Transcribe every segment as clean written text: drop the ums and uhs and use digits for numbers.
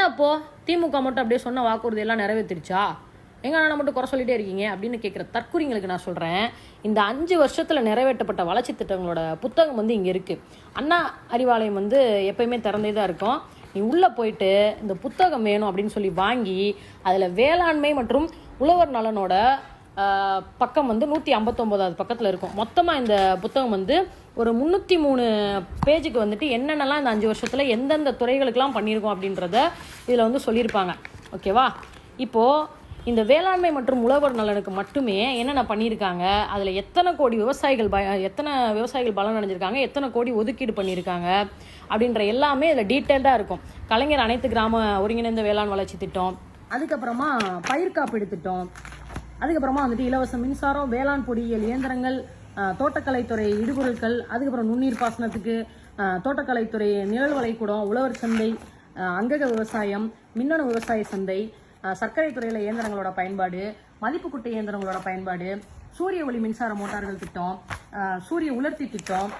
அப்போ திமுக மட்டும் அப்படியே சொன்ன வாக்குறுதி எல்லாம் நிறைவேற்றிருச்சா? எங்க அண்ணா மட்டும் குறை சொல்லிட்டே இருக்கீங்க அப்படின்னு கேட்குற தற்குறிங்களுக்கு நான் சொல்கிறேன், இந்த 5 வருஷத்தில் நிறைவேற்றப்பட்ட வளர்ச்சி திட்டங்களோட புத்தகம் வந்து இங்கே இருக்குது. அண்ணா அறிவாலயம் வந்து எப்பயுமே திறந்தே தான் இருக்கும். நீ உள்ளே போயிட்டு இந்த புத்தகம் வேணும் அப்படின்னு சொல்லி வாங்கி அதில் வேளாண்மை மற்றும் உழவர் நலனோட பக்கம் வந்து 159வது பக்கத்தில் இருக்கும். மொத்தமாக இந்த புத்தகம் வந்து ஒரு 303 பேஜுக்கு வந்துட்டு என்னென்னலாம் இந்த 5 வருஷத்தில் எந்தெந்த துறைகளுக்கெல்லாம் பண்ணியிருக்கோம் அப்படின்றத இதில் வந்து சொல்லியிருப்பாங்க. ஓகேவா? இப்போது இந்த வேளாண்மை மற்றும் உழவர் நலனுக்கு மட்டுமே என்னென்ன பண்ணியிருக்காங்க, அதில் எத்தனை விவசாயிகள் பலன் அடைஞ்சிருக்காங்க, எத்தனை கோடி ஒதுக்கீடு பண்ணியிருக்காங்க அப்படின்ற எல்லாமே இதில் டீட்டெயில்டாக இருக்கும். கலைஞர் அனைத்து கிராம ஒருங்கிணைந்த வேளாண் வளர்ச்சி திட்டம், அதுக்கப்புறமா பயிர் காப்பீடு திட்டம், அதுக்கப்புறமா வந்துட்டு இலவச மின்சாரம், வேளாண் பொறியியல் இயந்திரங்கள், தோட்டக்கலைத்துறை இடுபொருட்கள், அதுக்கப்புறம் நுண்ணீர் பாசனத்துக்கு தோட்டக்கலைத்துறை நிழல் வளைக்கூடம், உழவர் சந்தை, அங்கக விவசாயம், மின்னணு விவசாய சந்தை, சர்க்கரை துறையில் இயந்திரங்களோட பயன்பாடு, மதிப்பு குட்டை இயந்திரங்களோட பயன்பாடு, சூரிய ஒளி மின்சார மோட்டார்கள் திட்டம், சூரிய உலர்த்தி திட்டம்,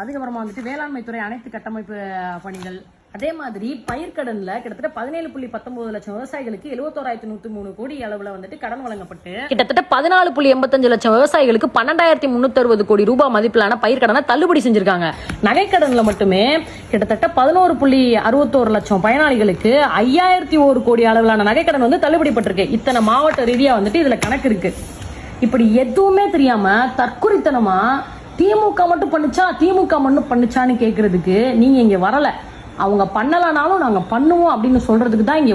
அதுக்கப்புறமா வந்துட்டு வேளாண்மை துறை அனைத்து கட்டமைப்பு பணிகள். அதே மாதிரி பயிர்க்கடன்ல கிட்டத்தட்ட 17.19 லட்சம் விவசாயிகளுக்கு 71,103 கோடி அளவுல வந்துட்டு கடன் வழங்கப்பட்டு கிட்டத்தட்ட 14.85 லட்சம் விவசாயிகளுக்கு 12,360 கோடி ரூபாய் மதிப்பிலான பயிர்க்கடனை தள்ளுபடி செஞ்சிருக்காங்க. நகைக்கடன்ல மட்டுமே கிட்டத்தட்ட 11.61 லட்சம் பயனாளிகளுக்கு 5,001 கோடி அளவிலான நகைக்கடன் வந்து தள்ளுபடி பட்டிருக்கு. இத்தனை மாவட்ட ரீதியா வந்துட்டு இதுல கணக்கு இருக்கு. இப்படி எதுவுமே தெரியாம தற்குறித்தனமா திமுக மட்டும் பண்ணுச்சான்னு கேட்கறதுக்கு நீங்க இங்க வரல. அவங்க பண்ணலனாலும் நாங்க பண்ணுவோம் அப்படின்னு சொல்றதுக்கு தான் இங்க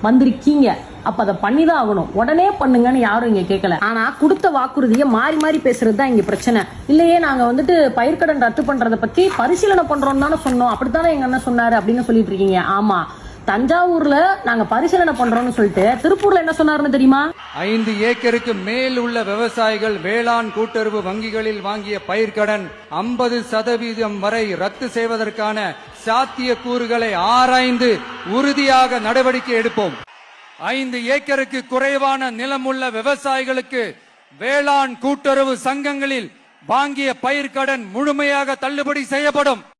வந்திருக்கீங்க. அப்ப அதை பண்ணிதான் ஆகணும். உடனே பண்ணுங்கன்னு யாரும் இங்க கேட்கல. ஆனா கொடுத்த வாக்குறுதியை மாறி மாறி பேசுறது தான் இங்க பிரச்சனை. இல்லையே நாங்க வந்துட்டு பயிர்க்கடன் ரத்து பண்றதை பத்தி பரிசீலனை பண்றோம் தானே சொன்னோம், அப்படித்தானே எங்க அண்ணன் சொன்னாரு அப்படின்னு சொல்லிட்டு இருக்கீங்க. ஆமா, தஞ்சாவூர்ல நாங்க பரிசீலனை பண்றோம்னு சொல்லிட்டு திருப்பூர்ல என்ன சொன்னாருன்னு தெரியுமா? 5 ஏக்கருக்கு மேல் உள்ள விவசாயிகள் வேளாண் கூட்டுறவு வங்கிகளில் வாங்கிய பயிர்க்கடன் 50% வரை ரத்து செய்வதற்கான சாத்திய கூறுகளை ஆராய்ந்து உறுதியாக நடவடிக்கை எடுப்போம். 5 ஏக்கருக்கு குறைவான நிலமுள்ள விவசாயிகளுக்கு வேளாண் கூட்டுறவு சங்கங்களில் வாங்கிய பயிர்க்கடன் முழுமையாக தள்ளுபடி செய்யப்படும்.